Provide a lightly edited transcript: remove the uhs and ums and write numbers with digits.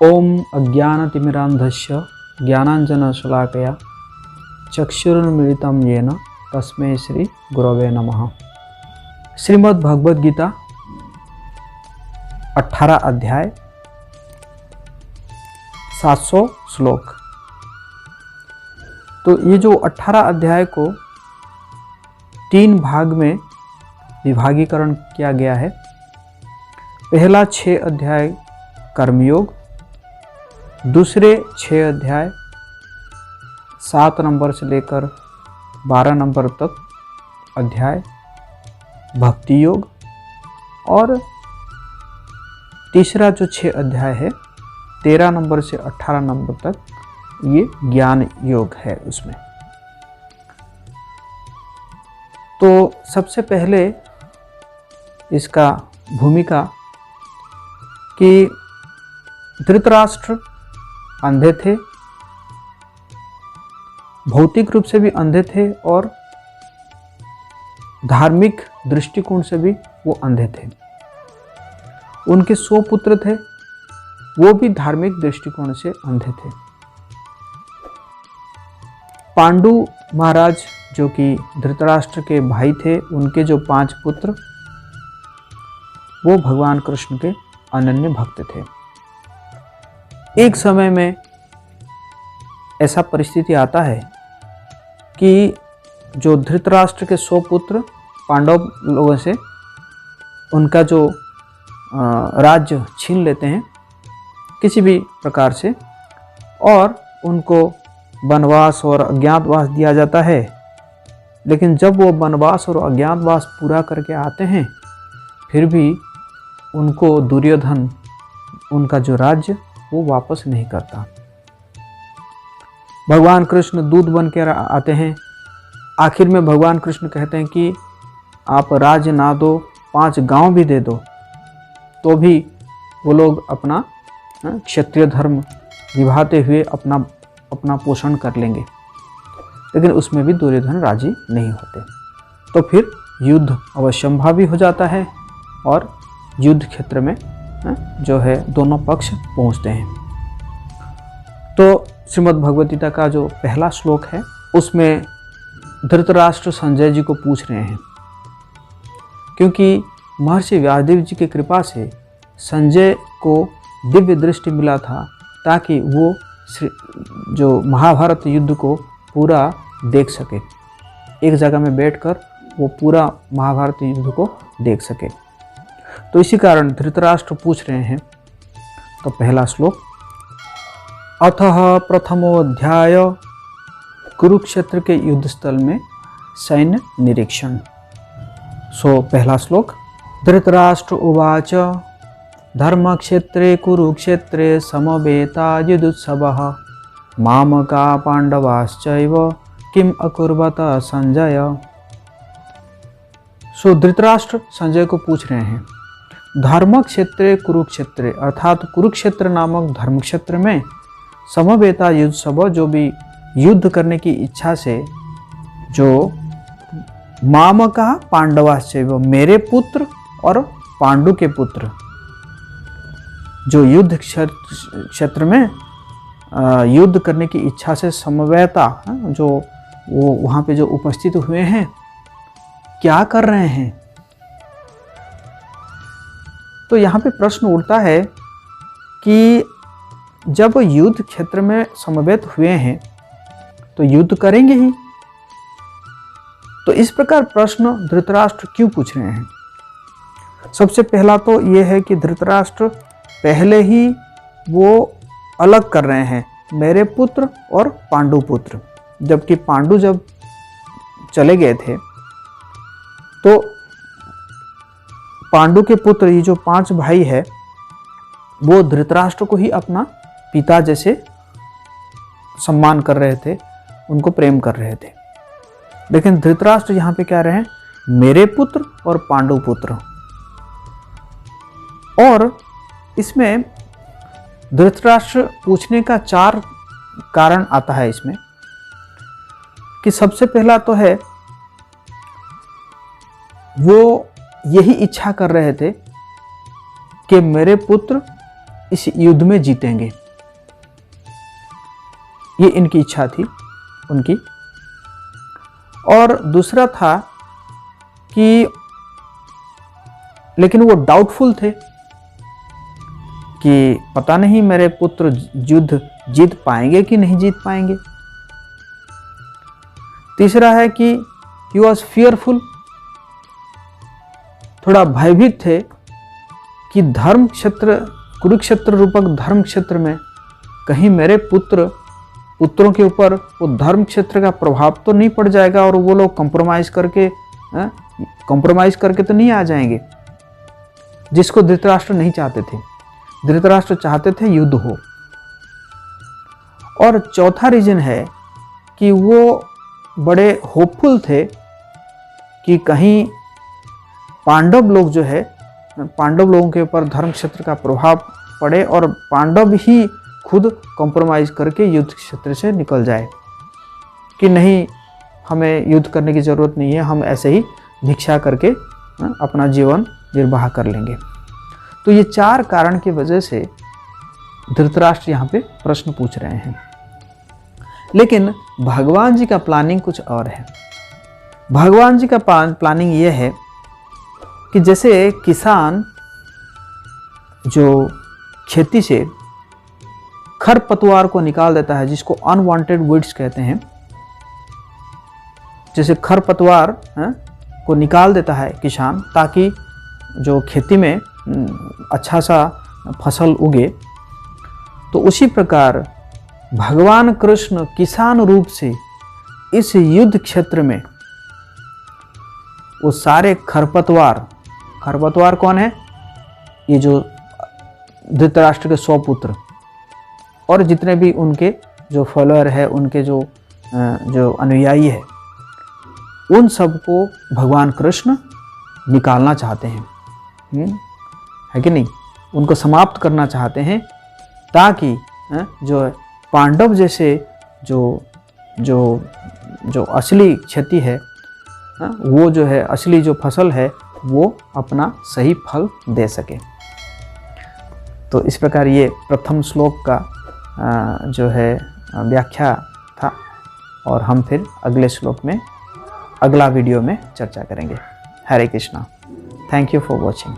ओम अज्ञानतिमिरान्धस्य ज्ञानाञ्जनशलाकया चक्षुरुन्मीलितं येन तस्मै श्री गुरवे नमः। श्रीमद् भगवद गीता 18 अध्याय 700 श्लोक। तो ये जो 18 अध्याय को 3 भाग में विभागीकरण किया गया है। पहला 6 अध्याय कर्मयोग, दूसरे 6 अध्याय 7 नंबर से लेकर 12 नंबर तक अध्याय भक्ति योग, और तीसरा जो 6 अध्याय है 13 नंबर से 18 नंबर तक ये ज्ञान योग है उसमें। तो सबसे पहले इसका भूमिका कि धृतराष्ट्र अंधे थे, भौतिक रूप से भी अंधे थे और धार्मिक दृष्टिकोण से भी वो अंधे थे। उनके 100 पुत्र थे, वो भी धार्मिक दृष्टिकोण से अंधे थे। पांडु महाराज जो कि धृतराष्ट्र के भाई थे, उनके जो 5 पुत्र वो भगवान कृष्ण के अनन्य भक्त थे। एक समय में ऐसा परिस्थिति आता है कि जो धृतराष्ट्र के 100 पुत्र पांडव लोगों से उनका जो राज्य छीन लेते हैं किसी भी प्रकार से, और उनको वनवास और अज्ञातवास दिया जाता है। लेकिन जब वो वनवास और अज्ञातवास पूरा करके आते हैं, फिर भी उनको दुर्योधन उनका जो राज्य वो वापस नहीं करता। भगवान कृष्ण दूत बन के आते हैं। आखिर में भगवान कृष्ण कहते हैं कि आप राज्य ना दो, 5 गांव भी दे दो, तो भी वो लोग अपना क्षत्रिय धर्म निभाते हुए अपना पोषण कर लेंगे। लेकिन उसमें भी दुर्योधन राजी नहीं होते। तो फिर युद्ध अवश्यंभावी हो जाता है और युद्ध क्षेत्र में जो है दोनों पक्ष पहुंचते हैं। तो श्रीमद् भगवद गीता का जो पहला श्लोक है उसमें धृतराष्ट्र संजय जी को पूछ रहे हैं, क्योंकि महर्षि व्यासदेव जी की कृपा से संजय को दिव्य दृष्टि मिला था, ताकि वो जो महाभारत युद्ध को पूरा देख सके। एक जगह में बैठकर वो पूरा महाभारत युद्ध को देख सके। तो इसी कारण धृतराष्ट्र पूछ रहे हैं। तो पहला श्लोक, अथः प्रथमोऽध्याय कुरुक्षेत्र के युद्ध स्थल में सैन्य निरीक्षण। पहला श्लोक, धृतराष्ट्र उवाच धर्मक्षेत्रे कुरुक्षेत्रे समवेता युद्धोत्सवः मामका पांडवाश्चैव किम अकुर्वत संजय। धृतराष्ट्र संजय को पूछ रहे हैं, धर्म क्षेत्रे कुरुक्षेत्रे अर्थात कुरुक्षेत्र नामक धर्म क्षेत्र में समवेता युद्ध सब, जो भी युद्ध करने की इच्छा से जो मामका पांडवाश्चैव मेरे पुत्र और पांडु के पुत्र जो युद्ध क्षेत्र में युद्ध करने की इच्छा से समवेता जो वो वहाँ पे जो उपस्थित हुए हैं क्या कर रहे हैं। तो यहाँ पे प्रश्न उठता है कि जब युद्ध क्षेत्र में समवेत हुए हैं तो युद्ध करेंगे ही। तो इस प्रकार प्रश्न धृतराष्ट्र क्यों पूछ रहे हैं? सबसे पहला तो ये है कि धृतराष्ट्र पहले ही वो अलग कर रहे हैं मेरे पुत्र और पांडु पुत्र। जबकि पांडु जब चले गए थे तो पांडु के पुत्र ये जो 5 भाई है वो धृतराष्ट्र को ही अपना पिता जैसे सम्मान कर रहे थे, उनको प्रेम कर रहे थे। लेकिन धृतराष्ट्र यहाँ पे कह रहे हैं मेरे पुत्र और पांडु पुत्र। और इसमें धृतराष्ट्र पूछने का 4 कारण आता है इसमें, कि सबसे पहला तो है वो यही इच्छा कर रहे थे कि मेरे पुत्र इस युद्ध में जीतेंगे। ये इनकी इच्छा थी उनकी। और दूसरा था कि लेकिन वो डाउटफुल थे कि पता नहीं मेरे पुत्र युद्ध जीत पाएंगे कि नहीं जीत पाएंगे। तीसरा है कि ही वॉज फियरफुल, थोड़ा भयभीत थे कि धर्म क्षेत्र, कुरुक्षेत्र रूपक धर्म क्षेत्र में कहीं मेरे पुत्रों के ऊपर वो धर्म क्षेत्र का प्रभाव तो नहीं पड़ जाएगा और वो लोग कंप्रोमाइज करके तो नहीं आ जाएंगे, जिसको धृतराष्ट्र नहीं चाहते थे। धृतराष्ट्र चाहते थे युद्ध हो। और चौथा रीजन है कि वो बड़े होपफुल थे कि कहीं पांडव लोग जो है, पांडव लोगों के ऊपर धर्म क्षेत्र का प्रभाव पड़े और पांडव ही खुद कॉम्प्रोमाइज करके युद्ध क्षेत्र से निकल जाए, कि नहीं हमें युद्ध करने की ज़रूरत नहीं है, हम ऐसे ही भिक्षा करके अपना जीवन निर्वाह कर लेंगे। तो ये 4 कारण की वजह से धृतराष्ट्र यहाँ पे प्रश्न पूछ रहे हैं। लेकिन भगवान जी का प्लानिंग कुछ और है। भगवान जी का प्लानिंग ये है कि जैसे किसान जो खेती से खरपतवार को निकाल देता है, जिसको अनवांटेड वीड्स कहते हैं, जैसे खरपतवार को निकाल देता है किसान ताकि जो खेती में अच्छा सा फसल उगे, तो उसी प्रकार भगवान कृष्ण किसान रूप से इस युद्ध क्षेत्र में वो सारे खरपतवार कौन है? ये जो धृतराष्ट्र के 100 पुत्र और जितने भी उनके जो फॉलोअर है, उनके जो अनुयायी है, उन सबको भगवान कृष्ण निकालना चाहते हैं, है कि नहीं? उनको समाप्त करना चाहते हैं ताकि जो पांडव जैसे जो असली क्षति है, वो जो है असली जो फसल है वो अपना सही फल दे सके। तो इस प्रकार ये प्रथम श्लोक का जो है व्याख्या था, और हम फिर अगले श्लोक में अगला वीडियो में चर्चा करेंगे। Hare Krishna. Thank you for watching.